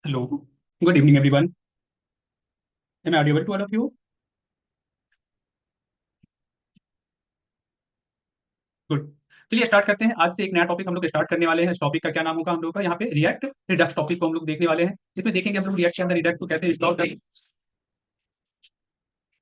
Hello. Good evening, everyone. Am I audible to all of you? Good. चलिए start करते हैं। आज से एक नया टॉपिक हम लोग स्टार्ट करने वाले हैं। इस टॉपिक का क्या नाम होगा हम लोग का यहाँ पे रिएक्ट रिडक्स टॉपिक को हम लोग देखने वाले हैं। इसमें देखेंगे हम लोग रिएक्ट के अंदर रिडक्स को कैसे इंस्टॉल करते हैं,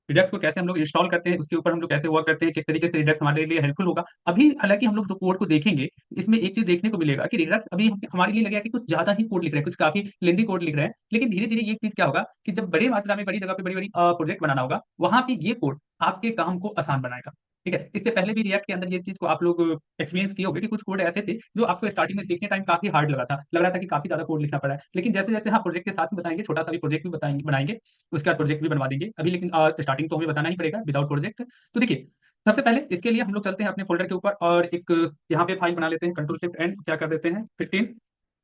रिडक्स को कैसे हम लोग इंस्टॉल करते हैं, उसके ऊपर हम लोग कैसे वर्क करते हैं, किस तरीके से रिडक्स हमारे लिए हेल्पफुल होगा। अभी हालांकि हम लोग जो कोड को देखेंगे, इसमें एक चीज देखने को मिलेगा कि रिडक्स अभी हमारे लिए लगेगा कि कुछ ज्यादा ही कोड लिख रहे हैं, कुछ काफी लेंदी कोड लिख रहे हैं। लेकिन धीरे धीरे ये चीज क्या होगा कि जब बड़े मात्रा में बड़ी जगह पे बड़ी बड़ी प्रोजेक्ट बनाना होगा, वहां पे ये कोड आपके काम को आसान बनाएगा। ठीक है, इससे पहले भी रिएक्ट के अंदर ये चीज को आप लोग एक्सपीरियंस किए होंगे कि कुछ कोड ऐसे थे जो आपको स्टार्टिंग में सीखने टाइम काफी हार्ड लगा था, लग रहा था कि काफी ज्यादा कोड लिखना पड़ा है। लेकिन जैसे जैसे हाँ प्रोजेक्ट के साथ में बताएंगे, छोटा सा भी प्रोजेक्ट भी बताएंगे बनाएंगे, उसके बाद प्रोजेक्ट भी बनवा देंगे अभी। लेकिन स्टार्टिंग तो हमें बताना ही पड़ेगा विदाउट प्रोजेक्ट। तो देखिए, सबसे पहले इसके लिए हम लोग चलते हैं अपने फोल्डर के ऊपर और एक यहाँ पे फाइल बना लेते हैं। कंट्रोल शिफ्ट एंड क्या कर देते हैं 15,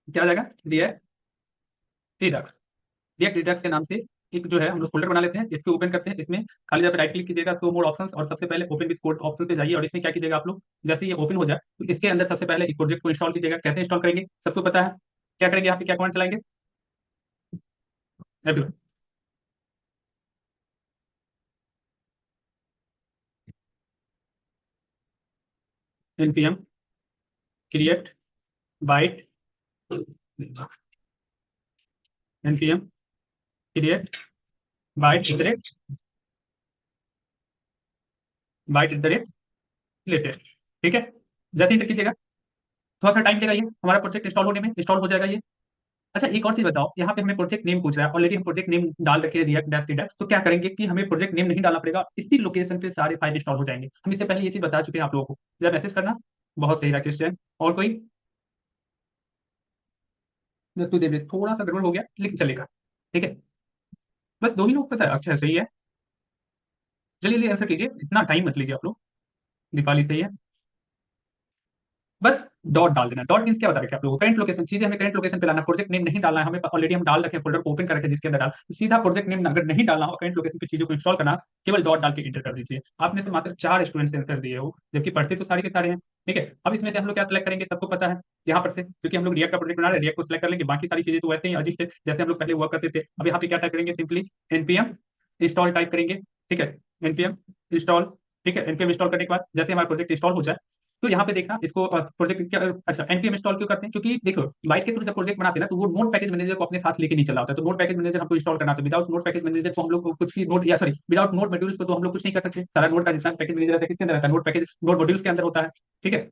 क्या आ जाएगा रिएक्ट रिडक्स। रिएक्ट रिडक्स के नाम से एक जो है हम लोग फोल्डर बना लेते हैं। इसको ओपन करते हैं। इसमें खाली जगह पे राइट क्लिक कीजिएगा, शो मोर ऑप्शंस, और सबसे पहले ओपन विद कोड ऑप्शन पे जाइए। और इसमें क्या कीजिएगा आप लोग, जैसे ये ओपन हो जाए तो इसके अंदर सबसे पहले एक प्रोजेक्ट को इंस्टॉल कीजिएगा। कैसे इंस्टॉल करेंगे सबको पता है। क्या करेंगे यहाँ पे, क्या कमांड चलाएंगे everyone, npm create byte, npm create byte @, latest. ठीक है, जैसे इंटर कीजिएगा थोड़ा सा टाइम लेगा, ये हमारा प्रोजेक्ट इंस्टॉल होने में, इंस्टॉल हो जाएगा ये। अच्छा एक और चीज बताओ, यहाँ पे हमें प्रोजेक्ट नेम पूछ रहा है। ऑलरेडी हम प्रोजेक्ट नेम डाल रखे हैं रिएक्ट डैश रिडक्स। तो क्या करेंगे कि हमें प्रोजेक्ट नेम नहीं डालना पड़ेगा, इसी लोकेशन पे सारे फाइल इंस्टॉल हो जाएंगे। हम इससे पहले ये चीज बता चुके हैं आप लोगों को, जब मैसेज करना। बहुत सही रहा क्वेश्चन। और कोई, तू दे दे, थोड़ा सा गड़बड़ हो गया लेकिन चलेगा। ठीक है, बस दो ही लोग पता है। अच्छा सही है, चलिए आंसर कीजिए, इतना टाइम मत लीजिए आप लोग। दीपाली सही है। बस डॉट डाल देना। डॉट मींस क्या बता रखे आप लोगों को, करंट लोकेशन। चीजें हमें करंट लोकेशन पे लाना, प्रोजेक्ट नेम नहीं डालना है हमें। ऑलरेडी हम डाल रखे हैं, फोल्डर को ओपन कर रखे हैं जिसके अंदर डाल, तो सीधा प्रोजेक्ट नेम अगर नहीं डालना हो, करंट लोकेशन पे चीजों को इंस्टॉल करना, केवल डॉट डाल के इंटर कर दीजिए। आपने तो मात्र 4 स्टूडेंट्स आंसर दिए हो, जबकि पढ़ते तो सारे के सारे हैं। ठीक है, अब इसमें से हम लोग क्या सेलेक्ट करेंगे सबको पता है। यहाँ पर से क्योंकि हम लोग रिएक्ट का प्रोजेक्ट बना रहे हैं, रिएक्ट को सिलेक्ट कर लेंगे। बाकी सारी चीजें तो वैसे ही अजीब से जैसे हम लोग पहले हुआ करते थे। अब यहाँ पे क्या टाइप करेंगे, सिंपली एनपीएम इंस्टॉल टाइप करेंगे। ठीक है, एनपीएम इंस्टॉल। ठीक है, एनपीएम इंस्टॉल करने के बाद जैसे हमारा प्रोजेक्ट इंस्टॉल हो जाए, तो यहाँ पे देखना इसको प्रोजेक्ट क्या। अच्छा एनपीएम इंस्टॉल क्यों करते हैं, क्योंकि देखो बाइट के थ्रू जब प्रोजेक्ट बनाते हैं ना, तो वो नोड पैकेज मैनेजर को अपने साथ लेके नहीं चला होता है। तो नोड पैकेज मैनेजर हमको इंस्टॉल करना होता है। विदाउट नोड पैकेज मैनेजर को हम लोग कुछ भी नोड, या सॉरी विदाउट नोड मॉड्यूल्स को तो हम लोग कुछ नहीं कर सकते। सारा नोड का जितना पैकेज मैनेजर रहता है किसके अंदर रहता है, नोड पैकेज नोड मॉड्यूल्स के अंदर होता है। ठीक है,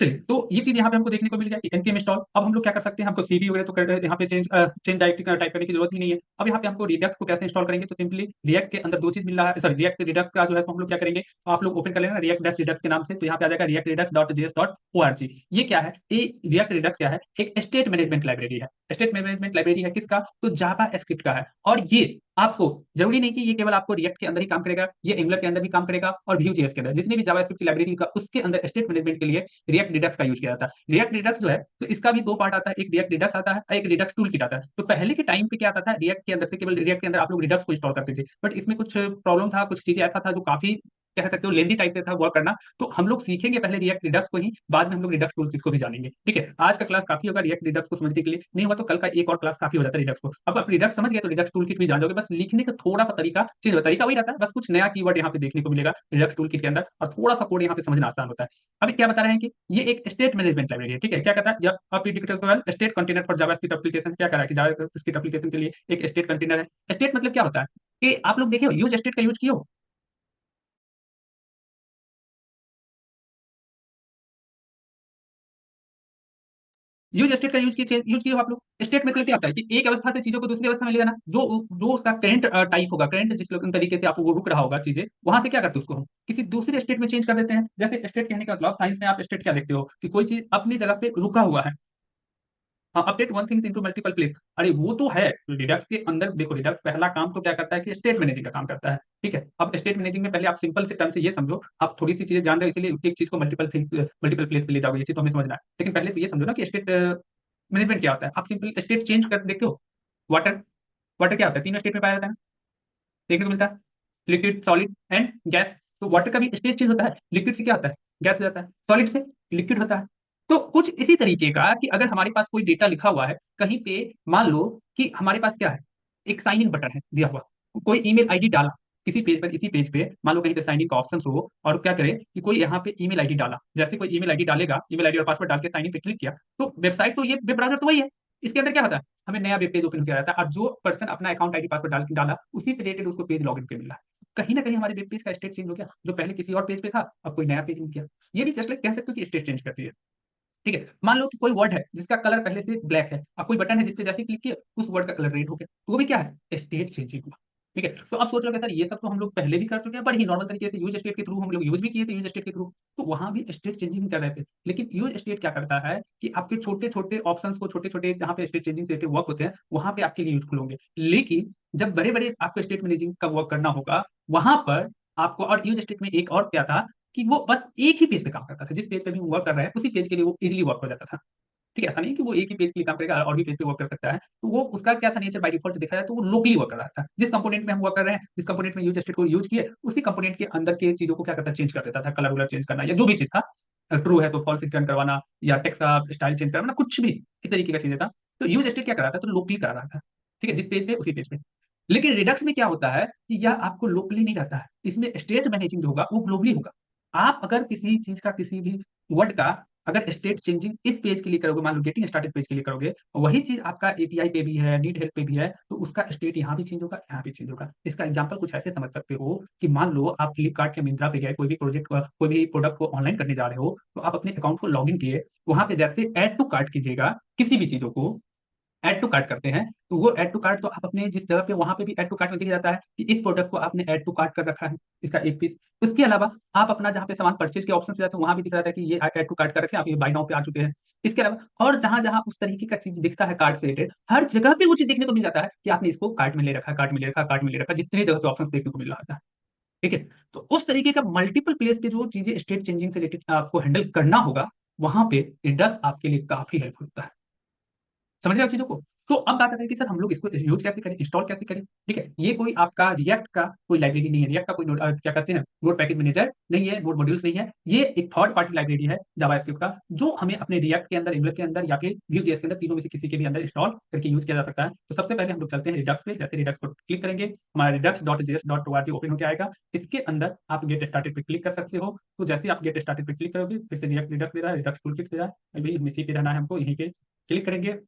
चलिए तो ये चीज यहाँ पे हमको देखने को मिल गया कि एनपीएम इंस्टॉल। अब हम लोग क्या कर सकते हैं, हमको सीडी वगैरह तो यहाँ पे चेंज चेंज डायरेक्टली टाइप करने की जरूरत ही नहीं है। अब यहाँ पे हमको रिडक्स को कैसे इंस्टॉल करेंगे, तो सिंपली रिएक्ट के अंदर दो चीज मिल रहा है, सॉरी रिएक्ट रिडक्स का जो है तो हम लोग क्या करेंगे, तो आप लोग ओपन कर लेना रिएक्ट डैश रिडक्स के नाम से। तो यहाँ पे आ जाएगा React Redux dot JS dot ORG. ये क्या है, ये रिएक्ट रिडक्स क्या है, एक स्टेट मैनेजमेंट लाइब्रेरी है। स्टेट मैनेजमेंट लाइब्रेरी है किसका, तो जावा स्क्रिप्ट का है। और ये आपको जरूरी नहीं कि ये केवल आपको रिएक्ट के अंदर ही काम करेगा, ये एंगुलर के अंदर भी काम करेगा, और व्यू जेएस के अंदर जितनी भी जावास्क्रिप्ट की लाइब्रेरी का उसके अंदर स्टेट मैनेजमेंट के लिए रिएक्ट रिडक्स का यूज किया जाता है। रिएक्ट रिडक्स जो है तो इसका भी दो पार्ट आता है, एक रिएक्ट रिडक्स आता है और एक रिडक्स टूल किट आता है। तो पहले के टाइम पे क्या आता था, रिएक्ट के अंदर से केवल रिएक्ट के अंदर आप लोग रिडक्स को इंस्टॉल करते थे, बट इसमें कुछ प्रॉब्लम था, कुछ चीजें ऐसा था जो काफी कह सकते हो लेंदी टाइप से था वर्क करना। तो हम लोग सीखेंगे पहले रिएक्ट रिडक्स को ही, बाद में हम लोग रिडक्स टूल किट को भी जानेंगे। ठीक है, आज का क्लास काफी होगा रिएक्ट रिडक्स को समझने के लिए, नहीं हुआ तो कल का एक और क्लास काफी हो जाता है रिडक्स को। अब आप रिडक्स समझ गए तो रिडक्स टूल किट भी जान जाओगे। बस लिखने का थोड़ा सा तरीका चेंज होता है, तरीका वही रहता है, बस कुछ नया कीवर्ड यहाँ पे देखने को मिलेगा रिडक्स टूल किट के अंदर, और थोड़ा सा कोड यहाँ पे समझना आसान होता है। अभी क्या बता रहे हैं कि ये एक स्टेट मैनेजमेंट लाइब्रेरी है। ठीक है, क्या कहता है, जब आप state container for JavaScript application, क्या करा है कि जावास्क्रिप्ट एप्लीकेशन के लिए एक स्टेट कंटेनर है। स्टेट मतलब क्या होता है कि आप लोग देखिए यूज स्टेट का यूज किया हो। यूज स्टेट का यूज किया हो आप लोग। स्टेट मतलब क्या होता है कि एक अवस्था से चीजों को दूसरी अवस्था में ले जाना, जो जो उसका करंट टाइप होगा, करंट जिस तरीके से आपको वो रुक रहा होगा चीजें, वहां से क्या करते हैं उसको हम किसी दूसरे स्टेट में चेंज कर देते हैं। जैसे स्टेट कहने का मतलब साइंस में आप स्टेट क्या देखते हो कि कोई चीज अपनी जगह पे रुका हुआ है। हाँ, update one things into multiple place. अरे वो तो है, रिडक्स के अंदर देखो, रिडक्स पहला काम तो क्या करता है कि स्टेट मैनेजिंग का काम करता है। ठीक है, अब स्टेट मैनेजिंग में पहले आप सिंपल से टर्म से ये समझो, आप थोड़ी सी चीजें जान रहे हो इसलिए एक चीज को मल्टीपल थिंग्स मल्टीपल प्लेस पे ले जाओगे, ये चीज तो हमें समझना है। लेकिन पहले तो ये समझो ना कि स्टेट मैनेजमेंट क्या होता है। आप सिंपल स्टेट चेंज कर देखते हो। वाटर, वाटर क्या होता है, तीनों स्टेट में पाया जाता है ना, देखने को मिलता है, लिक्विड, सॉलिड एंड गैस। तो वाटर का भी स्टेट चेंज होता है, लिक्विड से क्या होता है, गैस हो जाता है, सॉलिड से लिक्विड होता है। तो कुछ इसी तरीके का कि अगर हमारे पास कोई डेटा लिखा हुआ है कहीं पे, मान लो कि हमारे पास क्या है, एक साइन इन बटन है दिया हुआ, कोई ईमेल आईडी डाला किसी पेज पर, इसी पेज पे मान लो कहीं पे साइन इन का ऑप्शन हो, और क्या करे कि कोई यहाँ पे ईमेल आईडी डाला, जैसे कोई ईमेल आईडी डालेगा, ईमेल आईडी और पासवर्ड डाल के साइन इन पे क्लिक किया, तो वेबसाइट तो ये वेब ब्राउजर तो वही है, इसके अंदर क्या होता है, हमें नया वेब पेज ओपन किया जाता है, और जो पर्सन अपना अकाउंट आईडी पासवर्ड डाला उसी से रिलेटेड उसको पेज लॉगिन पे मिला है। कहीं ना कहीं हमारे वेब पेज का स्टेट चेंज हो गया, जो पहले किसी और पेज पे था अब कोई नया पेज में किया। ये भी जस्ट लाइक कह सकते हो कि स्टेट चेंज करती है। ठीक है, मान लो कि कोई वर्ड है जिसका कलर पहले से ब्लैक है, अब कोई बटन है जिसपे जैसे क्लिक किया उस वर्ड का कलर रेड हो गया, तो वो भी क्या है, स्टेट चेंजिंग हुआ। ठीक है, तो अब सोच लो कि सर ये सब तो हम लोग पहले भी कर चुके हैं, बड़े ही नॉर्मल तरीके से यूज स्टेट के थ्रू हम लोग यूज भी किए थे, यूज स्टेट के थ्रू तो वहां भी स्टेट चेंजिंग कर रहे थे। लेकिन यूज स्टेट क्या करता है कि आपके छोटे छोटे ऑप्शंस को, छोटे छोटे जहाँ पे स्टेट चेंजिंग से वर्क होते हैं वहां पे आपके लिए यूजफुल होंगे। लेकिन जब बड़े बड़े आपको स्टेट मैनेजिंग का वर्क करना होगा वहां पर आपको, और यूज स्टेट में एक और क्या था कि वो बस एक ही पेज पे काम करता था, जिस पेज पे भी वो वर्क कर रहा है उसी पेज के लिए वो इजिली वर्क हो जाता था। ठीक है, ऐसा नहीं है कि वो एक ही पेज के लिए काम करेगा और भी पेज पे वर्क कर सकता है, तो वो उसका क्या था नेचर, बाय डिफॉल्ट देखा जाए तो वो लोकली वर्क कर रहा था, जिस कंपोनेंट में हम वर्क कर रहे हैं, जिस कंपोनेंट में यूज स्टेट को यूज किए उसी कंपोनेंट के अंदर के चीजों को क्या करता, चेंज कर देता था, कलर वलर चेंज करना या जो भी चीज था, ट्रू है तो फॉल्स रिटर्न करवाना या टेक्स्ट का स्टाइल चेंज करवाना, कुछ भी इस तरीके का चीजें था। तो यूज स्टेट क्या कर रहा था, तो लोकली कर रहा था। ठीक है, जिस पेज पे उसी पेज पे। लेकिन रिडक्स में क्या होता है कि यह आपको लोकली नहीं रहता है, इसमें स्टेट मैनेजिंग जो होगा वो ग्लोबली होगा। आप अगर किसी चीज का, किसी भी वर्ड का अगर स्टेट चेंजिंग इस पेज के लिए करोगे, मान लो गेटिंग स्टार्टेड पेज के लिए करोगे, वही चीज आपका एपीआई पे भी है, नीड हेल्प पे भी है, तो उसका स्टेट यहाँ भी चेंज होगा, यहाँ भी चेंज होगा। इसका एग्जांपल कुछ ऐसे समझ सकते हो कि मान लो आप फ्लिपकार्ट के मिंत्रा पे गए, कोई भी प्रोजेक्ट, कोई भी प्रोडक्ट को ऑनलाइन करने जा रहे हो, तो आप अपने अकाउंट को लॉग इन किए, वहां पे जैसे ऐड टू कार्ट कीजिएगा किसी भी चीजों को, ऐड टू कार्ट करते हैं, तो वो ऐड टू कार्ट तो आप अपने जिस जगह पे, वहां पे भी ऐड टू कार्ट में दिख जाता है कि इस प्रोडक्ट को आपने ऐड टू कार्ट कर रखा है, इसका एक पीस। उसके अलावा आप अपना जहाँ पे सामान परचेज के ऑप्शन पे जाते हैं वहां भी दिख रहा है कि ये ऐड टू कार्ट कर रखे हैं, आप ये बाय नाउ पे आ चुके हैं। इसके अलावा और जहां जहां उस तरीके का चीज दिखता है कार्ड से रिलेटेड, हर जगह पे वो चीज देखने को मिल जाता है कि आपने इसको कार्ट में ले रखा, कार्ट में ले रखा, कार्ट में ले रखा, जितनी जगह पे ऑप्शन देखने को मिल रहा था। ठीक है, तो उस तरीके का मल्टीपल प्लेस पे जो चीजें स्टेट चेंजिंग से रिलेटेड आपको हैंडल करना होगा, वहां पे इंडेक्स आपके लिए काफी हेल्पफुल होता है। समझ रहे हो चीजों को। तो अब बात आती है कि सर हम लोग इसको यूज कैसे करें, इंस्टॉल कैसे करें। ठीक है, ये कोई आपका रिएक्ट का कोई लाइब्रेरी नहीं है, रिएक्ट का कोई क्या कहते हैं नोड पैकेज मैनेजर नहीं है, नोड मॉड्यूल्स नहीं है, ये एक थर्ड पार्टी लाइब्रेरी है जावास्क्रिप्ट का, जो हमें अपने रिएक्ट के अंदर, एंगुलर के अंदर या फिर Vue.js के अंदर, तीनों में से किसी के भी अंदर इंस्टॉल करके यूज किया जा सकता है। तो सबसे पहले हम लोग चलते हैं रिडक्स पे, जैसे रिडक्स को क्लिक करेंगे हमारा redux.js.org ओपन होकर आएगा। इसके अंदर आप गेट स्टार्टेड पे क्लिक कर सकते हो। तो जैसे आप गेट स्टार्टेड पे क्लिक करोगे फिर से रिडक्स रिडक्स दे रहा है, रिडक्स टूलकिट दे रहा है, अभी इसी पे रहना है हमको, यहीं पे क्लिक करेंगे।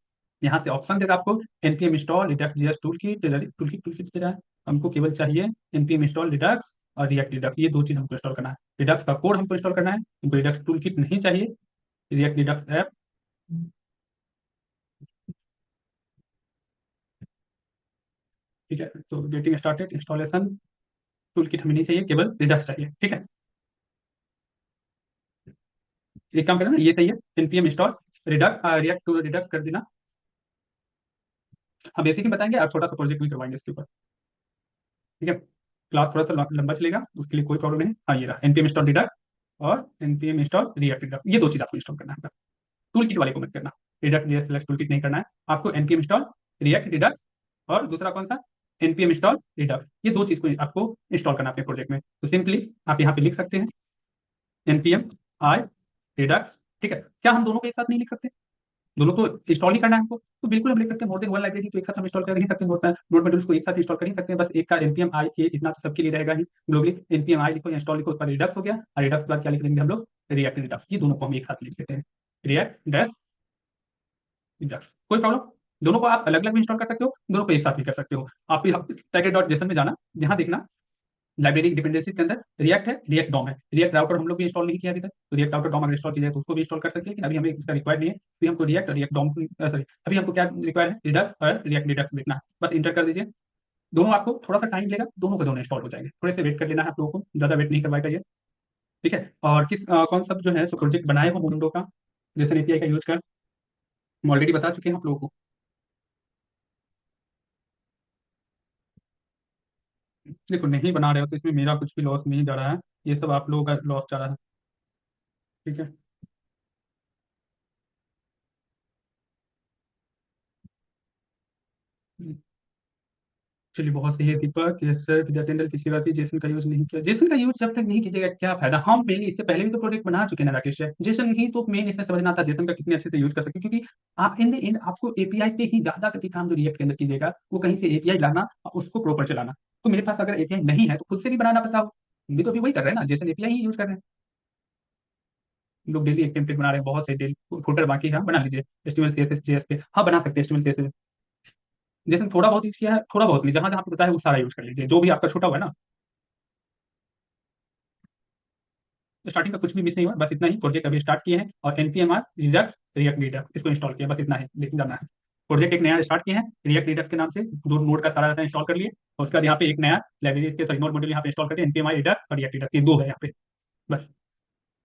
यहाँ से ऑप्शन देगा आपको npm install Redux JS toolkit दे रहा है, हमको केवल चाहिए npm इंस्टॉल रिडक्स और रिएक्ट रिडक्स, ये दो चीज हमको इंस्टॉल करना है। रिडक्स का कोड हमको इंस्टॉल करना है, हमको रिडक्स टूलकिट नहीं चाहिए, रिएक्ट रिडक्स ऐप। ठीक है, तो गेटिंग स्टार्टेड इंस्टॉलेशन टूलकिट हमें नहीं चाहिए, केवल रिडक्स चाहिए। ठीक है, एक काम करना ये सही है, npm install Redux React to Redux कर देना। हम बेसिक ही बताएंगे और छोटा सा प्रोजेक्ट भी करवाएंगे इसके ऊपर। ठीक है, क्लास थोड़ा सा लंबा चलेगा, उसके लिए कोई प्रॉब्लम नहीं। हाँ, ये रहा npm इंस्टॉल रिडक्स और npm इंस्टॉल रिएक्ट रिडक्स, ये दो चीज आपको इंस्टॉल करना है। टूल किट वाले को मत करना, redact JS slash tool kit नहीं करना है आपको, npm इंस्टॉल रिएक्ट रिडक्स और दूसरा कौन सा, npm इंस्टॉल रिडक्स, ये दो चीज को आपको इंस्टॉल करना है अपने प्रोजेक्ट में। तो सिंपली आप यहाँ पे लिख सकते हैं npm आई रिडक्स। ठीक है, क्या हम दोनों को एक साथ नहीं लिख सकते, दोनों को इंस्टॉल ही करना है हमको, तो बिल्कुल हम लिख सकते हैं मोर देन वन लाइब्रेरी, तो एक साथ हम इंस्टॉल कर ही सकते हैं, नोट मॉड्यूल्स को एक साथ इंस्टॉल कर ही सकते हैं। बस एक का npm आई, ये इतना तो सबके लिए रहेगा ही ग्लोबली, npm आई लिखो, इंस्टॉल लिखो, उसका रिडक्स हो गया, और रिडक्स के बाद क्या लिख देंगे हम लोग, रिएक्ट रिडक्स, ये दोनों को हम एक साथ लिख देते हैं, रिएक्ट रिडक्स, कोई प्रॉब्लम। दोनों को आप अलग अलग भी इंस्टॉल कर सकते हो, दोनों को एक साथ भी कर सकते हो। आप पैकेट डॉट जेसन में जाना, यहाँ देखना लाइब्रेरी डिपेंडेंसी के अंदर रिएक्ट है, रिएक्ट डॉम है, रिएक्ट राउटर हम लोग भी इंस्टॉल नहीं किया अभी तक, तो रिएक्ट राउटर डॉम अगर इंस्टॉल किया जाए तो उसको भी इंस्टॉल कर सकते हैं, लेकिन अभी हमें इसका रिक्वायर्ड नहीं है, तो हमको रिएक्ट और रिएक्ट डॉम, सॉरी अभी हमको क्या रिक्वायर्ड है, रिडक्ट और रिएक्ट रिडक्स देखना है, बस इंटर कर दीजिए। दोनों आपको थोड़ा सा टाइम लेगा, दोनों के दोनों इंस्टॉल हो जाएंगे, थोड़े से वेट कर लेना है आप लोगों को, ज़्यादा वेट नहीं करवाएगा ये। ठीक है, और किस कौन सा जो है सो प्रोजेक्ट बनाए हो मुंडो का, जैसे एपीआई का यूज कर, हम ऑलरेडी बता चुके हैं आप लोगों को। देखो नहीं बना रहे हो तो इसमें मेरा कुछ भी लॉस नहीं जा रहा है, ये सब आप लोगों का लॉस जा रहा है। ठीक है। चलिए बहुत सही है दीपक, यस सर, विद्या टेंडर किसी बात भी जेसन का यूज नहीं किया। जेसन का यूज जब तक नहीं कीजिएगा क्या फायदा, हम पहले इससे पहले भी तो प्रोजेक्ट बना चुके हैं ना राकेश सर। जेसन ही तो मेन इसमें समझना था, जेसन का कितने अच्छे से यूज कर सकते हैं, क्योंकि आप इन द एंड आपको एपीआई पे ही ज्यादा करके काम जो रिएक्ट के अंदर कीजिएगा वो कहीं से एपीआई लाना और उसको प्रॉपर चलाना। तो मेरे पास अगर एपीआई नहीं है तो खुद से भी बनाना पड़ता हो। हम भी तो अभी वही कर रहे हैं ना, जेसन एपीआई ही यूज कर रहे हैं। हम लोग डेली एक टेम्पलेट बना रहे हैं, बहुत से डेली फुटर बाकी है, बना लीजिए एचटीएमएल सीएसएस जेएस पे। हाँ बना सकते हैं एचटीएमएल सीएसएस। जैसे थोड़ा बहुत यूज किया है, थोड़ा बहुत नहीं, जहां जहां पे बताया है वो सारा यूज कर लीजिए, जो भी आपका छूटा हुआ है ना। तो स्टार्टिंग का कुछ भी मिस नहीं हुआ, बस इतना ही। प्रोजेक्ट अभी स्टार्ट किए हैं और एनपीएमआर रिडक्स रिएक्ट रीडर इसको इंस्टॉल किया, बस इतना है, लेकिन जाना है। प्रोजेक्ट एक नया स्टार्ट किए हैं रिएक्ट रीडक्स के नाम से, जो नोड का सारा डाटा इंस्टॉल कर लिए, और उसके बाद यहाँ पे एक नया लाइब्रेरी के सॉरी नोड मॉड्यूल यहाँ पे इंस्टॉल करते हैं, एनपीएमआई रिडक्स और रिएक्ट रीडक्स, ये दो है यहाँ पे बस।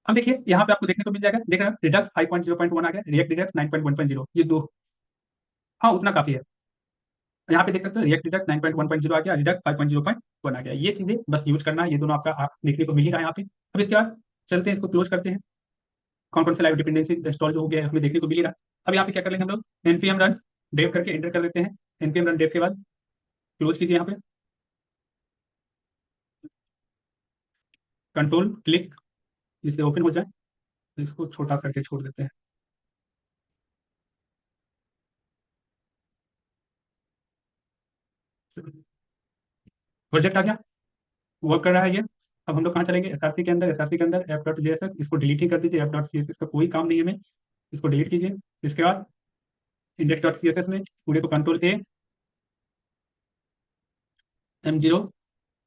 अब देखिए यहाँ पे आपको देखने को मिल जाएगा, देख रहे हैं रिडक्स 5.0.1 आ गया, रिएक्ट रिडक्स 9.1.0, ये दो। हाँ उतना काफी है। यहाँ पे देख सकते हैं रिएक्ट रिडक्स 9.1.0 आ गया, रिडक्स 5.0.1 आ गया, ये चीजें बस यूज करना है, ये दोनों आपका देखने को मिल ही रहा है यहाँ पे। अब इसके बाद चलते हैं, इसको क्लोज करते हैं। कौन कौन से लाइव डिपेंडेंसी इंस्टॉल जो हो गया है हमें देखने को मिल ही रहा है। अब यहाँ पे क्या कर लेंगे हम लोग, एनपीएम रन डेव करके एंटर कर लेते हैं। एनपीएम रन डेव के बाद क्लोज कीजिए, यहाँ पे कंट्रोल क्लिक जिससे ओपन हो जाए, इसको छोटा करके छोड़ देते हैं। प्रोजेक्ट आ गया, वर्क कर रहा है ये। अब हम लोग कहाँ चलेंगे, एसआरसी के अंदर, एसआरसी के अंदर F dot G S S, इसको डिलीट ही कर दीजिए, F dot C S S का कोई काम नहीं है हमें, इसको डिलीट कीजिए। इसके बाद index dot C S S में पूरे को कंट्रोल ए, M0,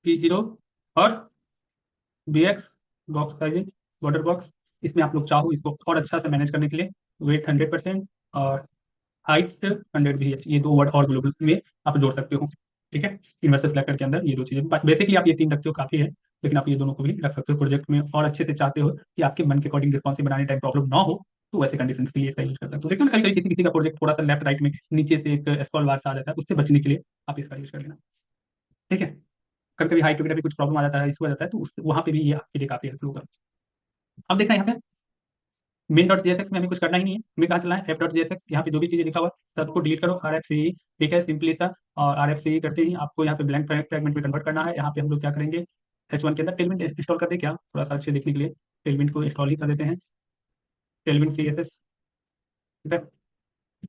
P0 और BX box size border box, इसमें आप लोग चाहो इसको और अच्छा से मैनेज करने के लिए वेट 100% और हाइट 100 भी है, ये दो वर्ड और ग्लोबल में आप जोड़ सकते हो। ठीक है, यूनिवर्सल सिलेक्टर के अंदर ये दो चीज़ें, बेसिकली आप ये तीन रखते हो काफ़ी है, लेकिन आप ये दोनों को भी रख सकते हो प्रोजेक्ट में, और अच्छे से चाहते हो कि आपके मन के अकॉर्डिंग रिस्पॉन्सिव बनाने टाइम प्रॉब्लम ना हो, तो वैसे कंडीशन के लिए इसका यूज कर सकते हो। देखो ना कभी कभी किसी किसी का प्रोजेक्ट थोड़ा सा लेफ्ट राइट में नीचे से एक स्क्रॉल बार आ जाता है, उससे बचने के लिए आप इसका यूज कर लेना। ठीक है, कभी कभी हाइट वगैरह भी कुछ प्रॉब्लम आ जाता है, इशू आ जाता है, तो वहाँ पे भी ये आपके लिए काफी हेल्पफुल होगा। अब देखना यहाँ पे मेन डॉट जेएसएक्स में हमें कुछ करना ही नहीं है, हमें कहाँ चलना है, एफ डॉट जेएसएक्स, यहाँ पे जो भी चीजें लिखा हुआ है सबको डिलीट करो, आर एफ सी। ठीक है, सिंपली सा। और आर एफ सी करते ही आपको यहाँ पे ब्लैंक फ्रैगमेंट में कन्वर्ट करना है। यहाँ पे हम लोग क्या करेंगे, H1 के अंदर टेलविंड इंस्टॉल कर दे क्या, थोड़ा सा अच्छे देखने के लिए टेलविंड को इंस्टॉल ही कर देते हैं। Tailwind C S S. ठीक है,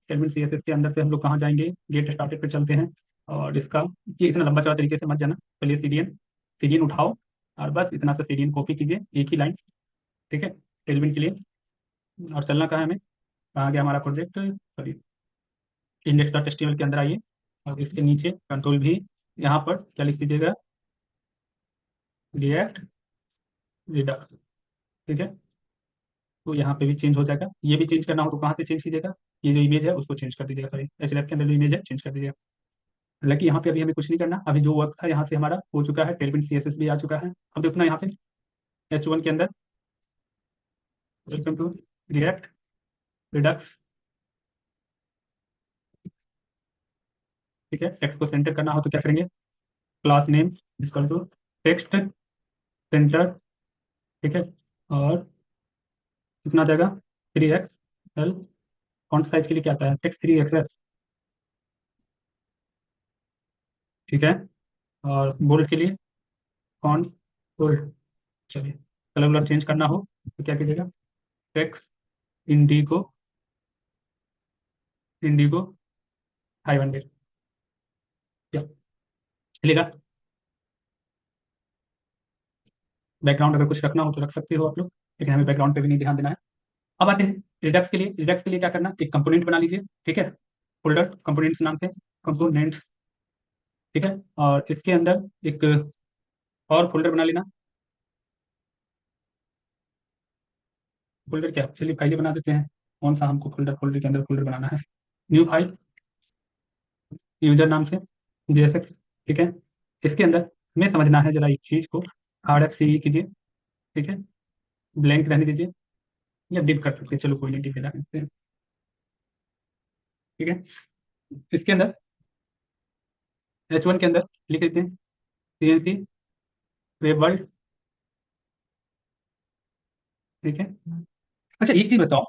टेलविंड सी एस एस के अंदर से हम लोग कहाँ जाएंगे, गेट स्टार्टेड पे चलते हैं। और इसका ये इतना लंबा चौड़ा तरीके से मत जाना, चलिए सीडीएन, सीडीएन उठाओ और बस इतना सा सीडीएन कॉपी कीजिए, एक ही लाइन। ठीक है, टेलविंड के लिए। और चलना कहाँ है हमें, कहाँ गया हमारा project, sorry, index dot HTML के अंदर आइए, और इसके नीचे कंट्रोल भी, यहाँ पर क्या लिख दीजिएगा, रिएक्ट रिडक्स। ठीक है, तो यहाँ पे भी चेंज हो जाएगा, ये भी चेंज करना हो तो कहाँ से चेंज कीजिएगा, ये जो इमेज है उसको चेंज कर दीजिएगा, सॉरी एच के अंदर जो इमेज है चेंज कर दीजिएगा। हालांकि यहाँ पे अभी हमें कुछ नहीं करना, अभी जो वर्क था यहाँ से हमारा हो चुका है, टेलविंड सी एस एस भी आ चुका है। अब देखना यहाँ पे H1 के अंदर, वेलकम टू रिएक्ट रिडक्स। ठीक है, टेक्स्ट को सेंटर करना हो तो क्या करेंगे, class name equal to text center. ठीक है, और कितना आ जाएगा, 3XL। फॉन्ट साइज के लिए क्या आता है, टेक्स्ट 3XS। ठीक है, और बोल्ड के लिए फॉन्ट बोल्ड। चलिए, कलर वलर चेंज करना हो तो क्या कीजिएगा, टेक्स्ट इंडिगो, इंडिगो 500। क्या चलेगा, बैकग्राउंड अगर कुछ रखना हो तो रख सकते हो आप लोग, लेकिन हमें बैकग्राउंड पे भी नहीं ध्यान देना है। अब आते हैं रिडक्स के लिए, रिडक्स के लिए क्या करना, एक कंपोनेंट बना लीजिए। ठीक है, फोल्डर कंपोनेंट्स नाम से, कंपोनेंट्स। ठीक है, और इसके अंदर एक और फोल्डर बना लेना। फोल्डर क्या, चलिए फाइलें बना देते हैं, कौन सा हमको फोल्डर, फोल्डर के अंदर फोल्डर बनाना है, न्यू फाइल, यूजर नाम से JSX। ठीक है, इसके अंदर हमें समझना है जरा एक चीज को, RFCE कीजिए। ठीक है, ब्लैंक रहने दीजिए, या डिप कर सकते हैं, चलो कोई नहीं, डिप लगा सकते हैं। ठीक है। इसके अंदर H1 के अंदर लिख देते हैं CNC वेब वर्ल्ड। ठीक है। अच्छा एक चीज बताओ,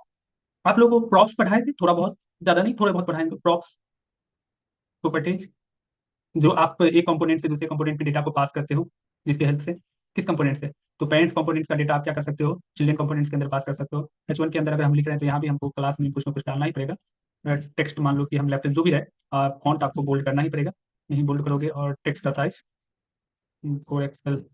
आप लोगों को प्रॉप्स पढ़ाए थे थोड़ा बहुत, ज्यादा नहीं, थोड़े बहुत पढ़ाए थे प्रॉप्स, प्रॉपर्टीज, जो आप एक कंपोनेंट से दूसरे कंपोनेंट के डेटा को पास करते हो जिसकी हेल्प से। किस कंपोनेंट से? तो पेरेंट्स कंपोनेंट का डेटा आप क्या कर सकते हो, चिल्ड्रन कंपोनेंट्स के अंदर पास कर सकते हो। H1 के अंदर अगर हम लिख रहे हैं तो यहाँ भी हमको क्लास में कुछ ना कुछ डालना ही पड़ेगा। टेक्स्ट मान लो कि हम लेफ्ट जो भी रहे, फॉन्ट आपको बोल्ड करना ही पड़ेगा। नहीं बोल्ड करोगे और टेक्स्ट का साइज को एक्सेल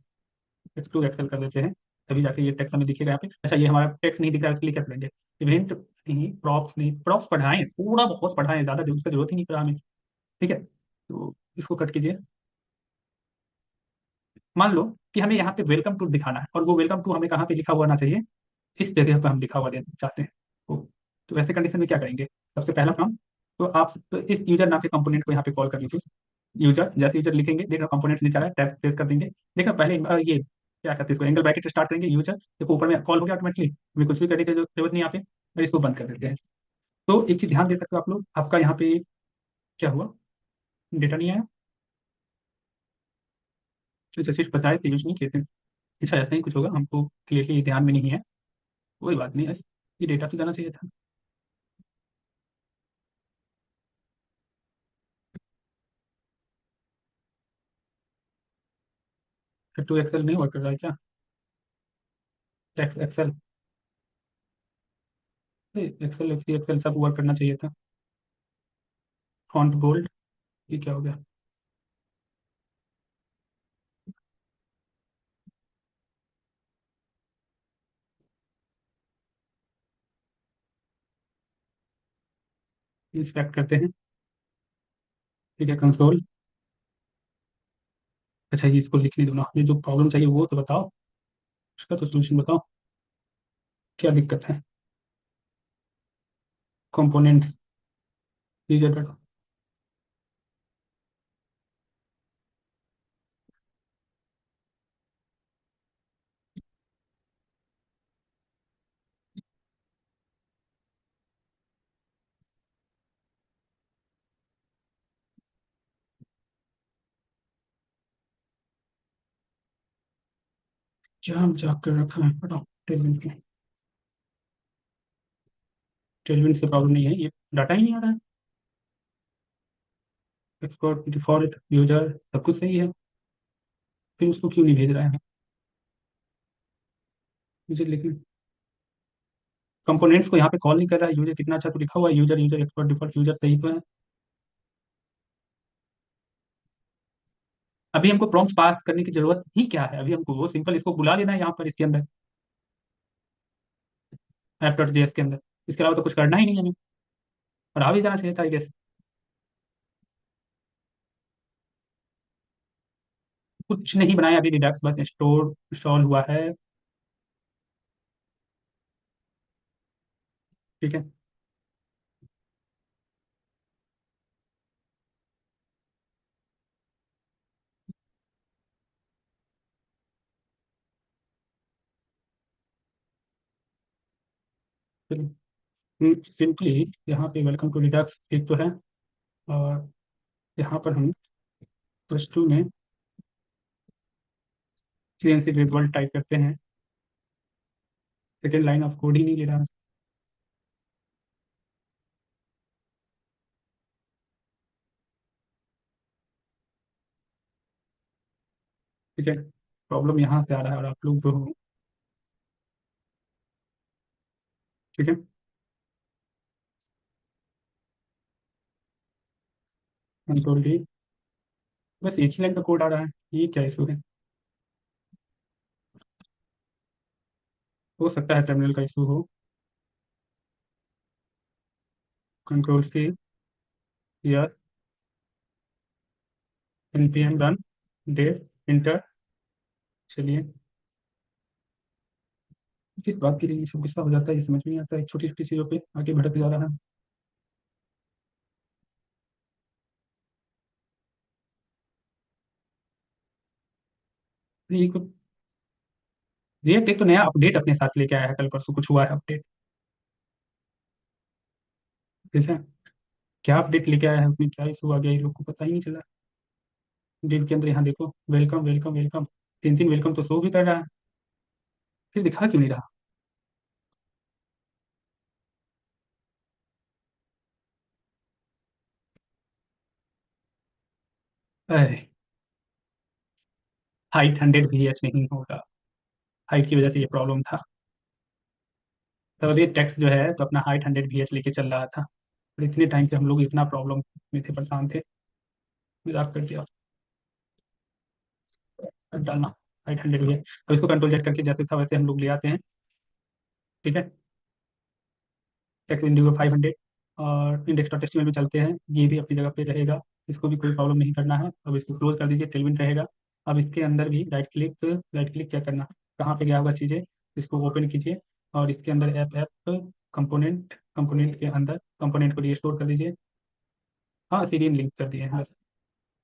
X2 एक्सेल कर देते हैं, तभी जाके ये टेक्स्ट हमें दिखेगा यहाँ पे। अच्छा ये हमारा टेक्स्ट नहीं दिख रहा है, इसके लिए क्या करेंगे? इवेंट नहीं, प्रॉप्स नहीं, प्रॉप्स पढ़ाएं, थोड़ा बहुत पढ़ाएं, ज्यादा उसका जरूरत ही नहीं पड़ा हमें। ठीक है, तो इसको कट कीजिए। मान लो कि हमें यहाँ पे वेलकम टू दिखाना है, और वो वेलकम टू हमें कहाँ पे लिखा हुआ आना चाहिए, इस जगह पर हम लिखा हुआ देना चाहते हैं। तो वैसे कंडीशन में क्या करेंगे? सबसे पहला काम, तो आप तो इस यूजर नाम के कंपोनेंट को यहाँ पे कॉल कर लीजिए। यूजर, जैसे यूजर लिखेंगे, देखो कंपोनेंट नीचे आ रहा है, टैब प्रेस कर देंगे। देखो पहले ये क्या कहते हैं इसको, एंगल ब्रैकेट स्टार्ट करेंगे यूजर, देखो ऊपर में कॉल हो गया ऑटोमेटिकली, हमें कुछ भी करने की जरूरत नहीं यहाँ पे, और इसको बंद कर देते हैं। तो एक चीज ध्यान दे सकते हो आप लोग, आपका यहाँ पे क्या हुआ, डेटा नहीं आया। तो जैसे बताए थे यूज नहीं किए थे। अच्छा ऐसा ही कुछ होगा, हमको क्लियरली ध्यान में नहीं है, कोई बात नहीं है, ये डेटा तो जाना चाहिए था। फिर टू एक्सेल नहीं वर्क कर रहा है क्या? टेक्स्ट एक्सेल, एक्सेल एक्सेल सब वर्क करना चाहिए था। फॉन्ट बोल्ड, ये क्या हो गया? इंस्पेक्ट करते हैं। ठीक है, कंसोल। अच्छा ये इसको लिखने दो ना, ये जो प्रॉब्लम चाहिए वो तो बताओ, उसका तो सोल्यूशन बताओ, क्या दिक्कत है? कंपोनेंट यूजर डाटा, जाम जाग कर रखा है, बताओ टेलविन के। टेलविन से प्रॉब्लम नहीं है, ये डाटा ही नहीं आ रहा है। एक्सपोर्ट डिफॉल्ट यूजर सब कुछ सही है, फिर उसको क्यों नहीं भेज रहा है? यूजर लिखने, कंपोनेंट्स को यहाँ पे कॉल नहीं कर रहा है, यूजर कितना अच्छा तो लिखा हुआ है, user user export default user सही तो है। अभी हमको प्रॉम्प्ट पास करने की जरूरत ही क्या है, अभी हमको वो सिंपल इसको बुला लेना है यहाँ पर इसके अंदर, ऐप डॉट जेएस के अंदर। इसके अलावा तो कुछ करना ही नहीं है हमें, और आ भी जाना चाहिए था आई गेस। कुछ नहीं बनाया अभी, रिडक्स बस स्टोर इंस्टॉल हुआ है। ठीक है। सिंपली यहाँ पे वेलकम टू रिडक्स एक तो है, और यहाँ पर हम प्लस 2 में CNC वेब टाइप करते हैं, सेकेंड लाइन ऑफ कोड ही नहीं ले रहा है। ठीक है, प्रॉब्लम यहाँ से आ रहा है, और आप लोग जो हो। ठीक है, कंट्रोल D, बस एक ही लाइन का कोड आ रहा है, ये क्या इशू है? हो सकता है टर्मिनल का इशू हो। Control C, yes, npm run dev enter. चलिए, किस बात के लिए ये सब गुस्सा हो जाता है, ये समझ में नहीं आता है, छोटी छोटी चीज़ों पे आगे भटक जा रहा है। ये रिएक्ट एक तो नया अपडेट अपने साथ लेके आया है, कल परसों कुछ हुआ है अपडेट। ठीक है, क्या अपडेट लेके आया है, उसमें क्या इशू आ गया, ये लोग को पता ही नहीं चला। डिव के अंदर यहाँ देखो, वेलकम वेलकम वेलकम, तीन तीन वेलकम तो शो भी कर रहा है, फिर दिखा क्यों नहीं रहा? अरे, हाइट 100 VH नहीं होगा, हाइट की वजह से ये प्रॉब्लम था। तो अब ये टेक्स्ट जो है तो अपना हाइट 100 VH लेके चल रहा था, और इतने टाइम से हम लोग इतना प्रॉब्लम में थे, परेशान थे। मजाक कर दिया, अब डालना हाइट 100 VH। अब इसको कंट्रोल जेट करके जैसे था वैसे हम लोग ले आते हैं। ठीक है, टेक्स्ट इंडिगो 500, और इंडेक्स डॉट एचटीएमएल में चलते हैं, ये भी अपनी जगह पे रहेगा। इसको भी कोई प्रॉब्लम नहीं करना है। अब इसको क्लोज कर दीजिए, टेलविन रहेगा। अब इसके अंदर भी राइट क्लिक क्या करना, कहाँ पे गया होगा चीज़ें, इसको ओपन कीजिए, और इसके अंदर ऐप ऐप कंपोनेंट, कंपोनेंट के अंदर कंपोनेंट को रिस्टोर कर दीजिए। हाँ, सीरियन लिंक कर दिए हैं,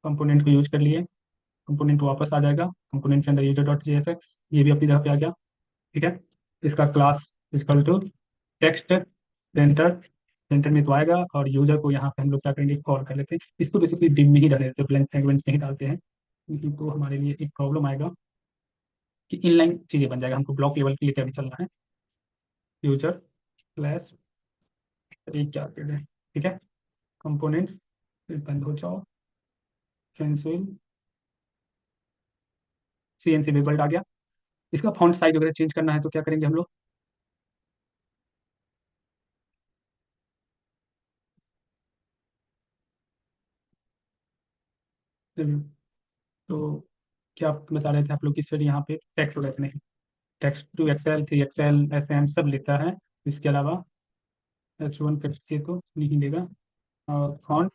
कंपोनेंट को यूज कर लिए, कंपोनेंट वापस आ जाएगा। कंपोनेंट के अंदर यूजर डॉट JSX, ये भी अपनी जगह पे आ गया। ठीक है, इसका class equal to text centre, centre में तो आएगा, और यूजर को यहाँ पे हम लोग क्या करेंगे, कॉल कर लेते हैं। इसको बेसिकली डिम में ही डाले देते हैं, ब्लैंक सेगमेंट नहीं डालते हैं, लेकिन तो हमारे लिए एक प्रॉब्लम आएगा कि इनलाइन चीजें बन जाएगा, हमको ब्लॉक लेवल के लिए क्या भी चलना है। यूजर क्लास एक क्या कर है, ठीक है, कंपोनेंट्स, फिर बंद हो जाओ, कैंसिल, CNC वेबल्ट आ गया। इसका फॉन्ट साइज वगैरह चेंज करना है तो क्या करेंगे हम लोग, तो क्या आप बता रहे थे आप लोग की स्टडी यहाँ पे टेक्स्ट वगैरह नहीं, text to XL, 3 XL, SM सब लेता है। इसके अलावा H1 पेप्सी को नहीं देगा, और फॉन्ट,